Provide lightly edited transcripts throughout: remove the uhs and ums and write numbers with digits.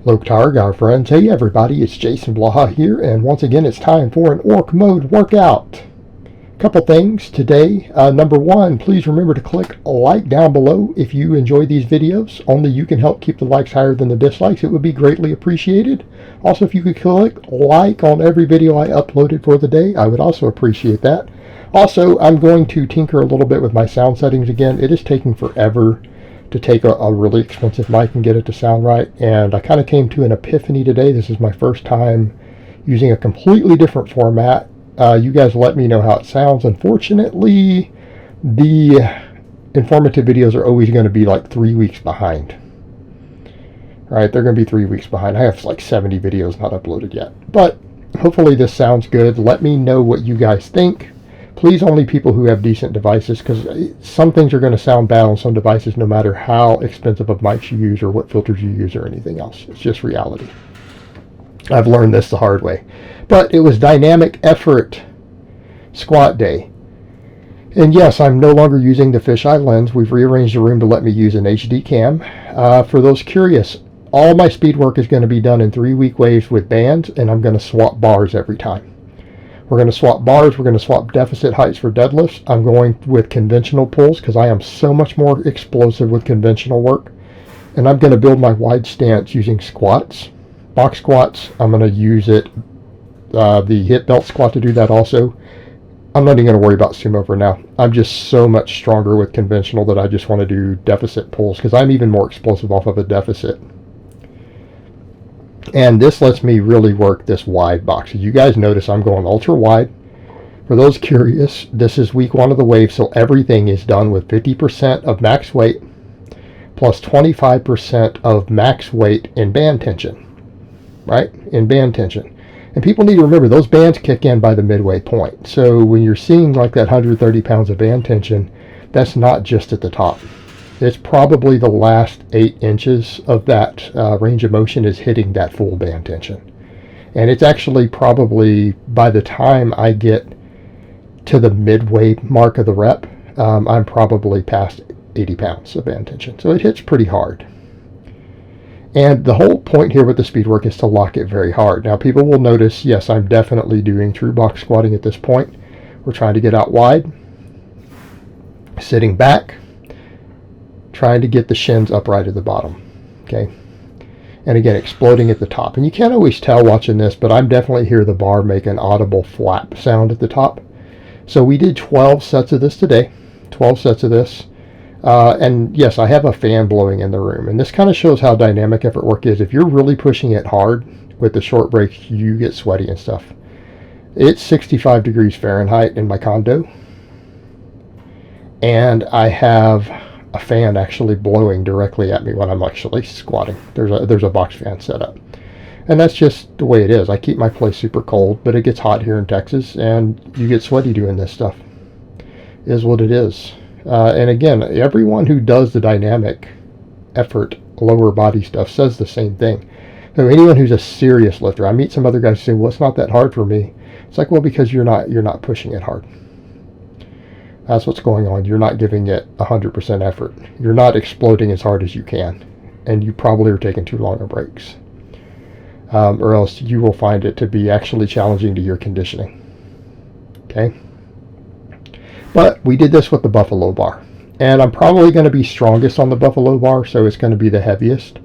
Hello Targar friends. Hey everybody, it's Jason Blaha here, and once again it's time for an Orc Mode workout. Couple things today. Number one, please remember to click like down below if you enjoy these videos. Only you can help keep the likes higher than the dislikes. It would be greatly appreciated. Also, if you could click like on every video I uploaded for the day, I would also appreciate that. Also, I'm going to tinker a little bit with my sound settings again. It is taking forever to take a really expensive mic and get it to sound right, and I kind of came to an epiphany today. This is my first time using a completely different format. You guys let me know how it sounds. Unfortunately, the informative videos are always going to be like 3 weeks behind. Right, they're going to be 3 weeks behind. I have like 70 videos not uploaded yet, but hopefully this sounds good. Let me know what you guys think. Please, only people who have decent devices, because some things are going to sound bad on some devices no matter how expensive of mics you use or what filters you use or anything else. It's just reality. I've learned this the hard way. But it was dynamic effort squat day. And yes, I'm no longer using the fisheye lens. We've rearranged the room to let me use an HD cam. For those curious, all my speed work is going to be done in 3-week waves with bands, and I'm going to swap bars every time. We're going to swap bars. We're going to swap deficit heights for deadlifts. I'm going with conventional pulls because I am so much more explosive with conventional work. And I'm going to build my wide stance using squats. Box squats, I'm going to use it, the hip belt squat to do that also. I'm not even going to worry about sumo for now. I'm just so much stronger with conventional that I just want to do deficit pulls because I'm even more explosive off of a deficit. And this lets me really work this wide box. As you guys notice, I'm going ultra wide. For those curious, this is week 1 of the wave, so everything is done with 50% of max weight plus 25% of max weight in band tension. Right? In band tension. And people need to remember, those bands kick in by the midway point. So when you're seeing like that 130 pounds of band tension, that's not just at the top. It's probably the last 8 inches of that range of motion is hitting that full band tension. And it's actually probably, by the time I get to the midway mark of the rep, I'm probably past 80 pounds of band tension. So it hits pretty hard. And the whole point here with the speed work is to lock it very hard. Now people will notice, yes, I'm definitely doing true box squatting at this point. We're trying to get out wide, sitting back, trying to get the shins upright at the bottom, okay? And again, exploding at the top. And you can't always tell watching this, but I'm definitely hear the bar make an audible flap sound at the top. So we did 12 sets of this today, 12 sets of this. And yes, I have a fan blowing in the room. And this kind of shows how dynamic effort work is. If you're really pushing it hard with the short breaks, you get sweaty and stuff. It's 65 degrees Fahrenheit in my condo. And I have a fan actually blowing directly at me when I'm actually squatting. There's a box fan set up. And that's just the way it is. I keep my place super cold, but it gets hot here in Texas, and you get sweaty doing this stuff. It is what it is. And again, everyone who does the dynamic effort lower body stuff says the same thing. So anyone who's a serious lifter, I meet some other guys who say, well, it's not that hard for me. It's like, well, because you're not pushing it hard. That's what's going on. You're not giving it 100% effort. You're not exploding as hard as you can. And you probably are taking too long of breaks. Or else you will find it to be actually challenging to your conditioning. Okay? But we did this with the buffalo bar. And I'm probably going to be strongest on the buffalo bar, so it's going to be the heaviest.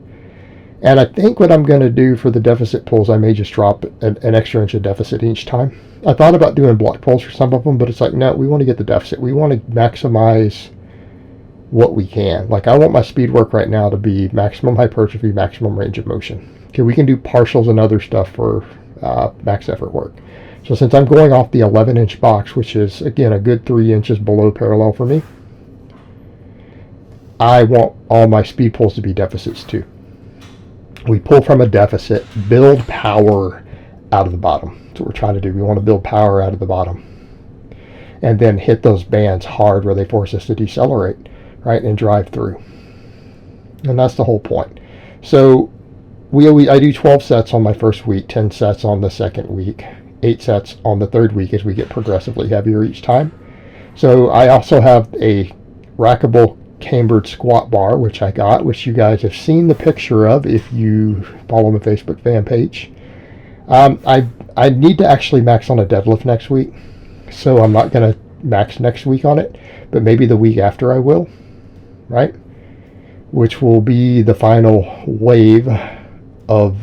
And I think what I'm going to do for the deficit pulls, I may just drop an extra inch of deficit each time. I thought about doing block pulls for some of them, but it's like, no, we want to get the deficit. We want to maximize what we can. Like, I want my speed work right now to be maximum hypertrophy, maximum range of motion. Okay, we can do partials and other stuff for max effort work. So since I'm going off the 11-inch box, which is, again, a good 3 inches below parallel for me, I want all my speed pulls to be deficits too. We pull from a deficit, build power out of the bottom. That's what we're trying to do. We want to build power out of the bottom. And then hit those bands hard where they force us to decelerate, right, and drive through. And that's the whole point. So I do 12 sets on my first week, 10 sets on the second week, 8 sets on the third week as we get progressively heavier each time. So I also have a rackable cambered squat bar, which I got, which you guys have seen the picture of if you follow my Facebook fan page. I need to actually max on a deadlift next week, so I'm not going to max next week on it, but maybe the week after I will, right? Which will be the final wave of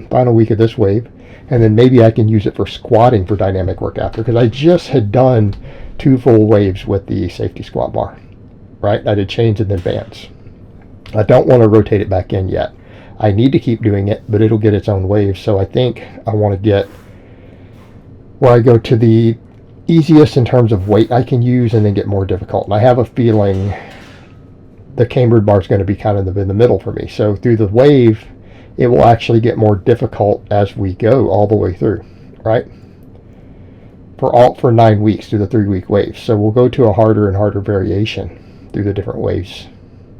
final week of this wave, and then maybe I can use it for squatting for dynamic work after, because I just had done 2 full waves with the safety squat bar, right? I did chains and then bands. I don't want to rotate it back in yet. I need to keep doing it, but it'll get its own wave. So I think I want to get where I go to the easiest in terms of weight I can use and then get more difficult. And I have a feeling the cambered bar is going to be kind of in the middle for me. So through the wave, it will actually get more difficult as we go all the way through, right? For 9 weeks through the 3-week waves. So we'll go to a harder and harder variation through the different waves,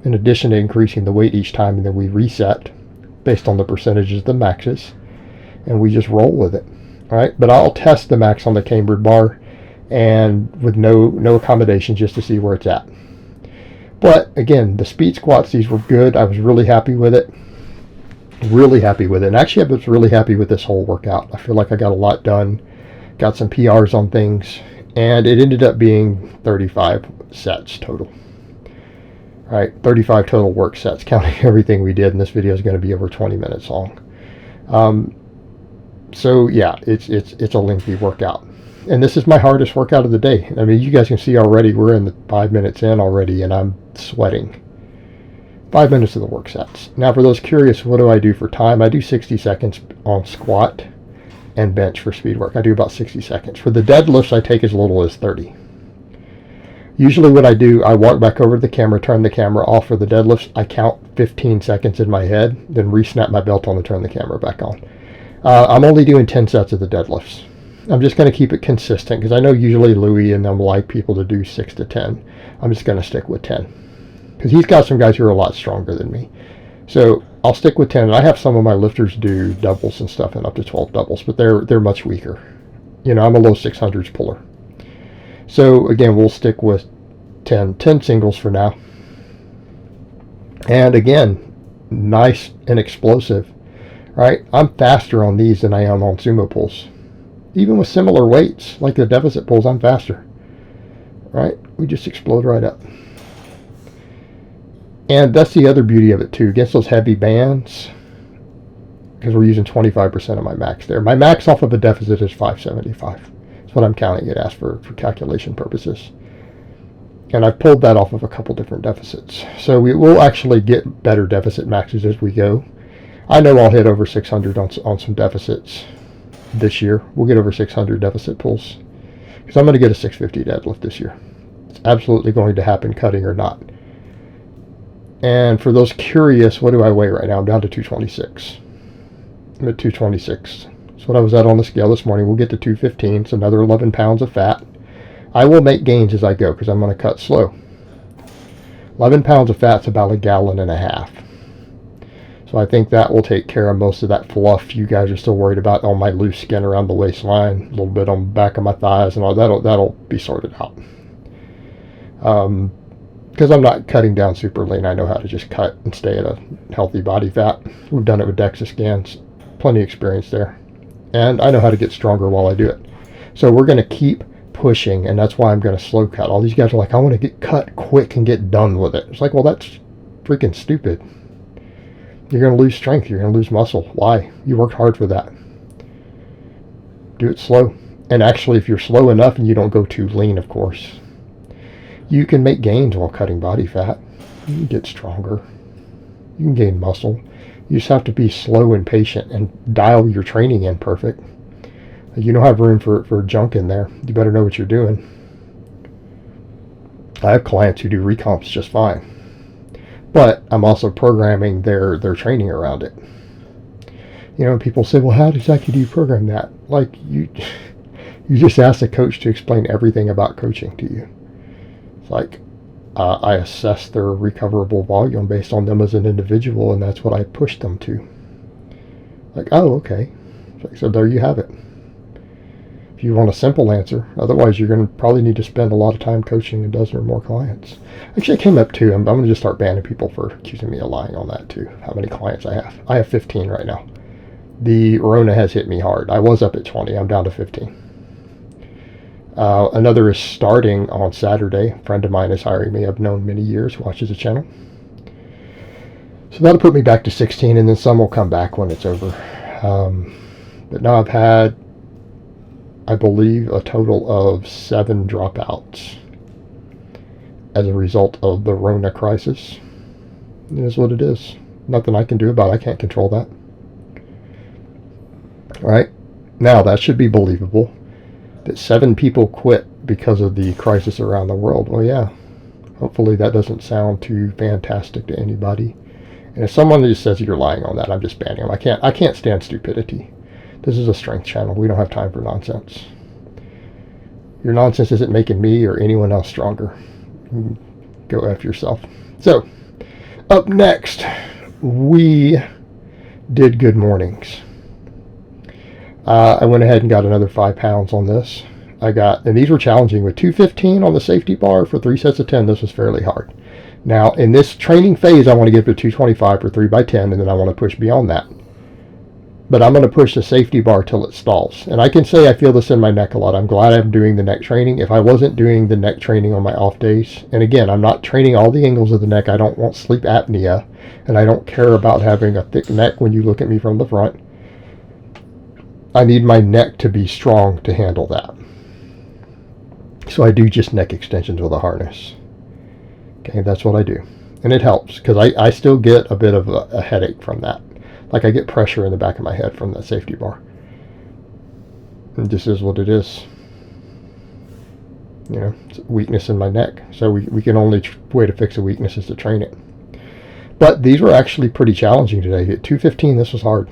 in addition to increasing the weight each time, and then we reset based on the percentages of the maxes, and we just roll with it. All right, but I'll test the max on the cambered bar and with no accommodations, just to see where it's at. But again, the speed squats, these were good. I was really happy with it. Really happy with it. And actually, I was really happy with this whole workout. I feel like I got a lot done. Got some PRs on things, and it ended up being 35 sets total. All right, 35 total work sets, counting everything we did, and this video is going to be over 20 minutes long. So yeah, it's a lengthy workout, and this is my hardest workout of the day. I mean, you guys can see already we're in the 5 minutes in already, and I'm sweating. 5 minutes of the work sets. Now, for those curious, what do I do for time? I do 60 seconds on squat and bench for speed work. I do about 60 seconds. For the deadlifts, I take as little as 30. Usually what I do, I walk back over to the camera, turn the camera off for the deadlifts. I count 15 seconds in my head, then re-snap my belt on and turn the camera back on. I'm only doing 10 sets of the deadlifts. I'm just going to keep it consistent, because I know usually Louis and them like people to do 6 to 10. I'm just going to stick with 10, because he's got some guys who are a lot stronger than me. So I'll stick with 10, and I have some of my lifters do doubles and stuff, and up to 12 doubles, but they're much weaker. You know, I'm a low 600s puller. So again, we'll stick with 10 singles for now. And again, nice and explosive, right? I'm faster on these than I am on sumo pulls. Even with similar weights, like the deficit pulls, I'm faster, right? We just explode right up. And that's the other beauty of it too, against those heavy bands, because we're using 25% of my max there. My max off of a deficit is 575. That's what I'm counting it as for calculation purposes. And I've pulled that off of a couple different deficits. So we will actually get better deficit maxes as we go. I know I'll hit over 600 on some deficits this year. We'll get over 600 deficit pulls, because I'm going to get a 650 deadlift this year. It's absolutely going to happen, cutting or not. And for those curious, what do I weigh right now? I'm down to 226. I'm at 226. That's what I was at on the scale this morning. We'll get to 215. It's another 11 pounds of fat. I will make gains as I go, because I'm going to cut slow. 11 pounds of fat's about 1.5 gallons. So I think that will take care of most of that fluff you guys are still worried about on my loose skin around the waistline, a little bit on the back of my thighs, and all that'll be sorted out. Because I'm not cutting down super lean. I know how to just cut and stay at a healthy body fat. We've done it with DEXA scans. Plenty of experience there. And I know how to get stronger while I do it. So we're going to keep pushing, and that's why I'm going to slow cut. All these guys are like, I want to get cut quick and get done with it. It's like, well, that's freaking stupid. You're going to lose strength. You're going to lose muscle. Why? You worked hard for that. Do it slow. And actually, if you're slow enough and you don't go too lean, of course, you can make gains while cutting body fat. You can get stronger. You can gain muscle. You just have to be slow and patient and dial your training in perfect. You don't have room for junk in there. You better know what you're doing. I have clients who do recomps just fine, but I'm also programming their training around it. You know, people say, well, how exactly do you program that? Like, you just ask the coach to explain everything about coaching to you. It's like, I assess their recoverable volume based on them as an individual, and that's what I push them to. Like, oh, okay. So there you have it. If if you want a simple answer. Otherwise, you're going to probably need to spend a lot of time coaching a dozen or more clients. Actually, I came up to, I'm going to just start banning people for accusing me of lying on that too. How many clients I have? I have 15 right now. The Rona has hit me hard. I was up at 20. I'm down to 15. Another is starting on Saturday. A friend of mine is hiring me. I've known many years, watches the channel. So that'll put me back to 16, and then some will come back when it's over. But now I've had, I believe, a total of 7 dropouts as a result of the Rona crisis. It is what it is. Nothing I can do about it. I can't control that. All right. Now, that should be believable. That 7 people quit because of the crisis around the world. Well, yeah. Hopefully that doesn't sound too fantastic to anybody. And if someone just says you're lying on that, I'm just banning them. I can't stand stupidity. This is a strength channel. We don't have time for nonsense. Your nonsense isn't making me or anyone else stronger. Go F yourself. So, up next, we did good mornings. I went ahead and got another 5 pounds on this. And these were challenging with 215 on the safety bar for 3 sets of 10. This was fairly hard. Now, in this training phase, I want to get to 225 for 3 by 10, and then I want to push beyond that. But I'm going to push the safety bar till it stalls. And I can say I feel this in my neck a lot. I'm glad I'm doing the neck training. If I wasn't doing the neck training on my off days, and again, I'm not training all the angles of the neck. I don't want sleep apnea, and I don't care about having a thick neck when you look at me from the front. I need my neck to be strong to handle that. So I do just neck extensions with a harness. Okay, that's what I do. And it helps, because I still get a bit of a headache from that. Like I get pressure in the back of my head from that safety bar. And this is what it is. You know, it's a weakness in my neck. So we can only way to fix a weakness is to train it. But these were actually pretty challenging today. At 215, this was hard.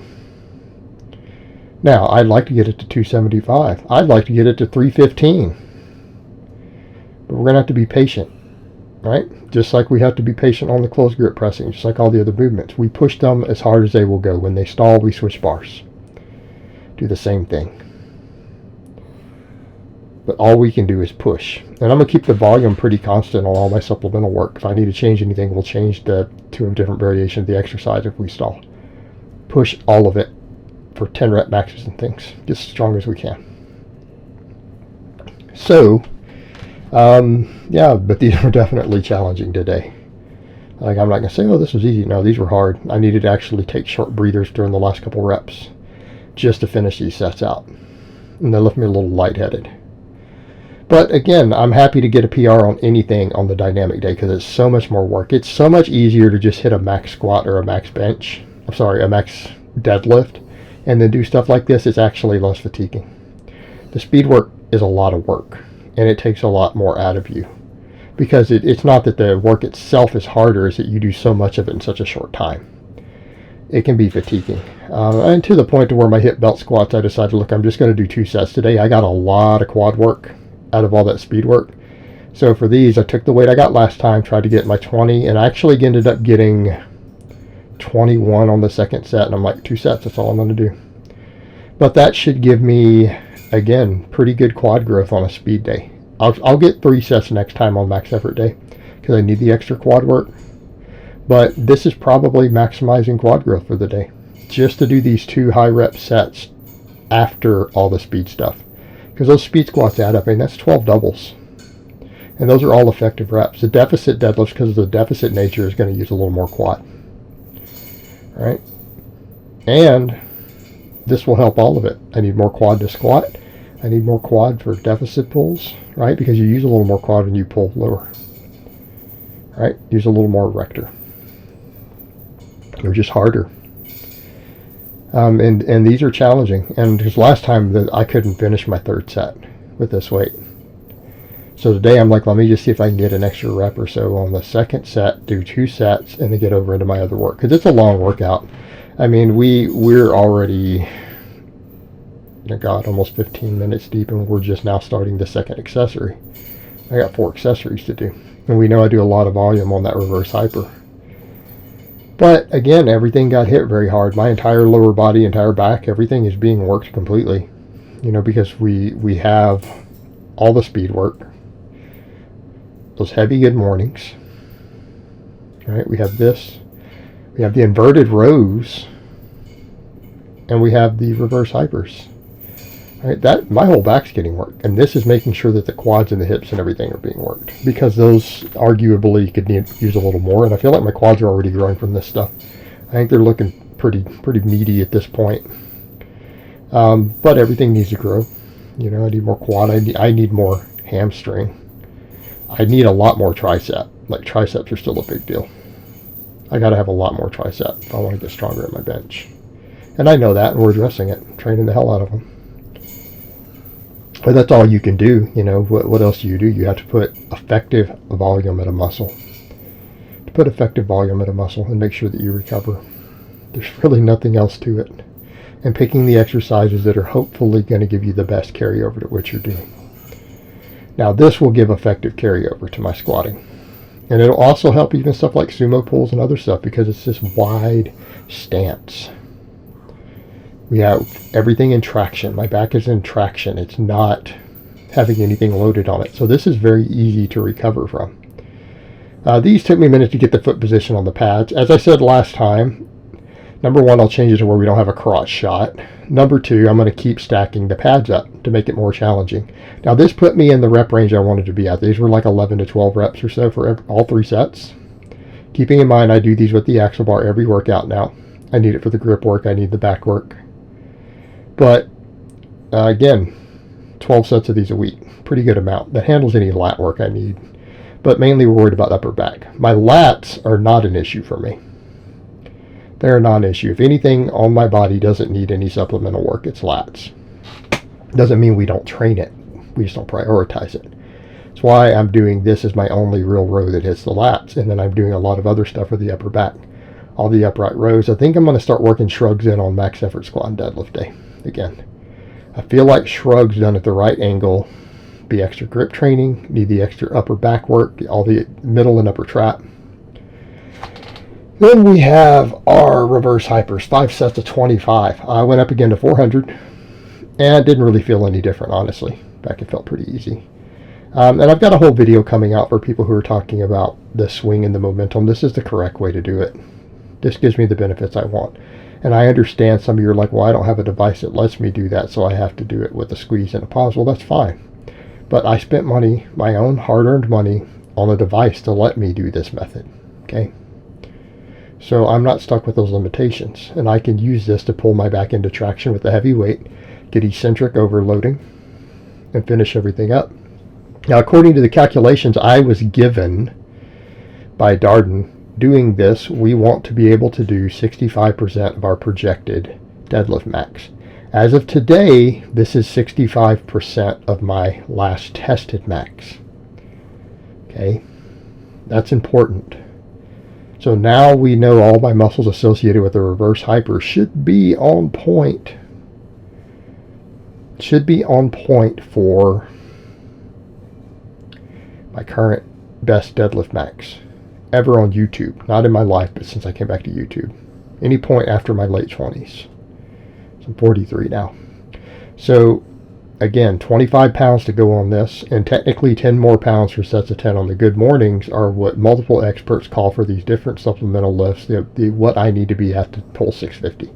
Now, I'd like to get it to 275. I'd like to get it to 315. But we're going to have to be patient. Right? Just like we have to be patient on the closed grip pressing, just like all the other movements. We push them as hard as they will go. When they stall, we switch bars. Do the same thing. But all we can do is push. And I'm going to keep the volume pretty constant on all my supplemental work. If I need to change anything, we'll change to a different variation of the exercise if we stall. Push all of it for 10 rep maxes and things. Just as strong as we can. So, yeah, but these were definitely challenging today. Like, I'm not going to say, oh, this was easy. No, these were hard. I needed to actually take short breathers during the last couple reps just to finish these sets out. And they left me a little lightheaded. But again, I'm happy to get a PR on anything on the dynamic day because it's so much more work. It's so much easier to just hit a max squat or a max bench. I'm sorry, a max deadlift. And then do stuff like this. It's actually less fatiguing. The speed work is a lot of work. And it takes a lot more out of you. Because it's not that the work itself is harder, it's that you do so much of it in such a short time. It can be fatiguing. And to the point to where my hip belt squats, I decided, look, I'm just going to do 2 sets today. I got a lot of quad work out of all that speed work. So for these, I took the weight I got last time, tried to get my 20, and I actually ended up getting 21 on the second set. And I'm like, 2 sets, that's all I'm going to do. But that should give me, again, pretty good quad growth on a speed day. I'll get 3 sets next time on max effort day because I need the extra quad work. But this is probably maximizing quad growth for the day. Just to do these 2 high rep sets after all the speed stuff. Because those speed squats add up. I mean, that's 12 doubles. And those are all effective reps. The deficit deadlifts, because of the deficit nature, is going to use a little more quad. All right? And this will help all of it. I need more quad to squat. I need more quad for deficit pulls, right? Because you use a little more quad when you pull lower. Right? Use a little more erector. They're just harder. And these are challenging. And because last time that I couldn't finish my 3rd set with this weight. So today I'm like, let me just see if I can get an extra rep or so on the second set, do 2 sets, and then get over into my other work. Because it's a long workout. I mean, we're already, God, almost 15 minutes deep, and we're just now starting the second accessory. I got 4 accessories to do. And we know I do a lot of volume on that reverse hyper. But again, everything got hit very hard. My entire lower body, entire back, everything is being worked completely. You know, because we have all the speed work, those heavy good mornings. Right? We have this. We have the inverted rows, and we have the reverse hypers. Right? That my whole back's getting worked, and this is making sure that the quads and the hips and everything are being worked, because those arguably could use a little more. And I feel like my quads are already growing from this stuff. I think they're looking pretty meaty at this point. But everything needs to grow. You know, I need more quad. I need more hamstring. I need a lot more tricep. Like, triceps are still a big deal. I got to have a lot more tricep if I want to get stronger at my bench. And I know that, and we're addressing it, training the hell out of them. But that's all you can do. You know, what else do? You have to put effective volume at a muscle. To put effective volume at a muscle and make sure that you recover. There's really nothing else to it. And picking the exercises that are hopefully going to give you the best carryover to what you're doing. Now, this will give effective carryover to my squatting. And it'll also help even stuff like sumo pulls and other stuff, because it's this wide stance. We have everything in traction. My back is in traction. It's not having anything loaded on it. So this is very easy to recover from. These took me a minute to get the foot position on the pads. As I said last time, number one, I'll change it to where we don't have a crotch shot. Number two, I'm going to keep stacking the pads up to make it more challenging. Now, this put me in the rep range I wanted to be at. These were like 11 to 12 reps or so for all 3 sets. Keeping in mind, I do these with the axle bar every workout now. I need it for the grip work. I need the back work. But, again, 12 sets of these a week. Pretty good amount. That handles any lat work I need. But mainly we're worried about upper back. My lats are not an issue for me. They're a non-issue. If anything on my body doesn't need any supplemental work, it's lats. Doesn't mean we don't train it. We just don't prioritize it. That's why I'm doing this as my only real row that hits the lats. And then I'm doing a lot of other stuff for the upper back. All the upright rows. I think I'm going to start working shrugs in on max effort squat and deadlift day. Again, I feel like shrugs done at the right angle, be extra grip training, need the extra upper back work, all the middle and upper trap. Then we have our reverse hypers, 5 sets of 25. I went up again to 400, and I didn't really feel any different, honestly. Back, it felt pretty easy. And I've got a whole video coming out for people who are talking about the swing and the momentum. This is the correct way to do it. This gives me the benefits I want. And I understand some of you are like, well, I don't have a device that lets me do that, so I have to do it with a squeeze and a pause. Well, that's fine. But I spent money, my own hard-earned money, on a device to let me do this method. Okay? So I'm not stuck with those limitations. And I can use this to pull my back into traction with the heavy weight, get eccentric overloading, and finish everything up. Now, according to the calculations I was given by Darden, doing this, we want to be able to do 65% of our projected deadlift max. As of today, this is 65% of my last tested max. Okay? That's important. So now we know all my muscles associated with the reverse hyper should be on point. Should be on point for my current best deadlift max ever on YouTube. Not in my life, but since I came back to YouTube. Any point after my late 20s. So I'm 43 now. So again, 25 pounds to go on this, and technically 10 more pounds for sets of 10 on the good mornings are what multiple experts call for these different supplemental lifts, what I need to be at to pull 650.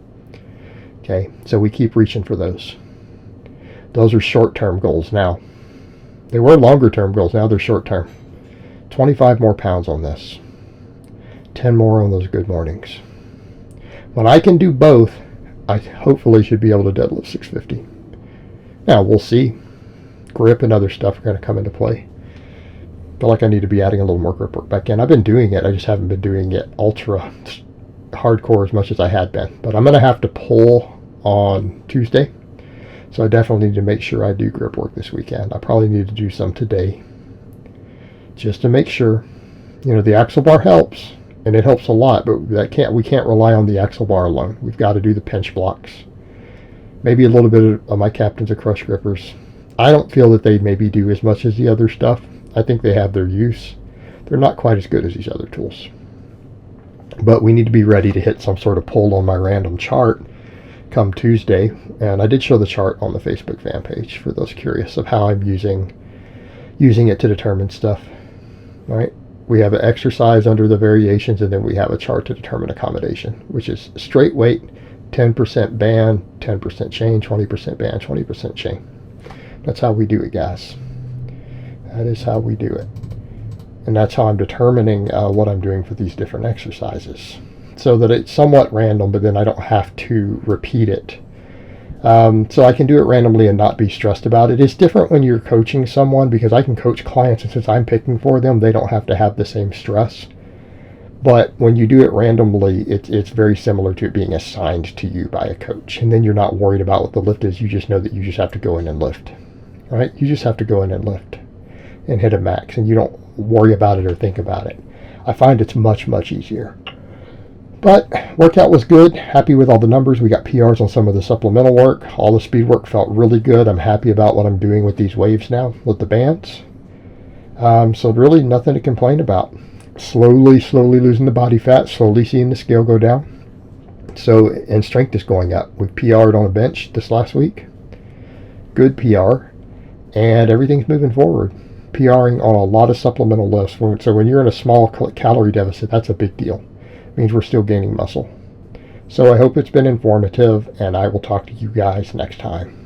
Okay, so we keep reaching for those. Those are short-term goals now. They were longer-term goals, now they're short-term. 25 more pounds on this. 10 more on those good mornings. When I can do both, I hopefully should be able to deadlift 650. Now, we'll see. Grip and other stuff are going to come into play. I feel like I need to be adding a little more grip work back in. I've been doing it. I just haven't been doing it ultra hardcore as much as I had been. But I'm going to have to pull on Tuesday. So I definitely need to make sure I do grip work this weekend. I probably need to do some today. Just to make sure. You know, the axle bar helps. And it helps a lot. But we can't rely on the axle bar alone. We've got to do the pinch blocks. Maybe a little bit of my captains of crush grippers. I don't feel that they maybe do as much as the other stuff. I think they have their use. They're not quite as good as these other tools. But we need to be ready to hit some sort of pull on my random chart come Tuesday. And I did show the chart on the Facebook fan page for those curious of how I'm using it to determine stuff. All right. We have an exercise under the variations, and then we have a chart to determine accommodation, which is straight weight, 10% band, 10% chain, 20% band, 20% chain. That's how we do it, guys. That is how we do it. And that's how I'm determining what I'm doing for these different exercises, so that it's somewhat random, but then I don't have to repeat it. So I can do it randomly and not be stressed about it. It's different when you're coaching someone, because I can coach clients, and since I'm picking for them, they don't have to have the same stress. But when you do it randomly, it's very similar to it being assigned to you by a coach. And then you're not worried about what the lift is. You just know that you just have to go in and lift. All right? You just have to go in and lift and hit a max, and you don't worry about it or think about it. I find it's much, much easier. But workout was good. Happy with all the numbers. We got PRs on some of the supplemental work. All the speed work felt really good. I'm happy about what I'm doing with these waves now, with the bands. So really nothing to complain about. Slowly losing the body fat. Slowly seeing the scale go down. So, and strength is going up. We PR'd on a bench this last week. Good PR. And everything's moving forward. PRing on a lot of supplemental lifts. So when you're in a small calorie deficit, that's a big deal. Means we're still gaining muscle. So I hope it's been informative, and I will talk to you guys next time.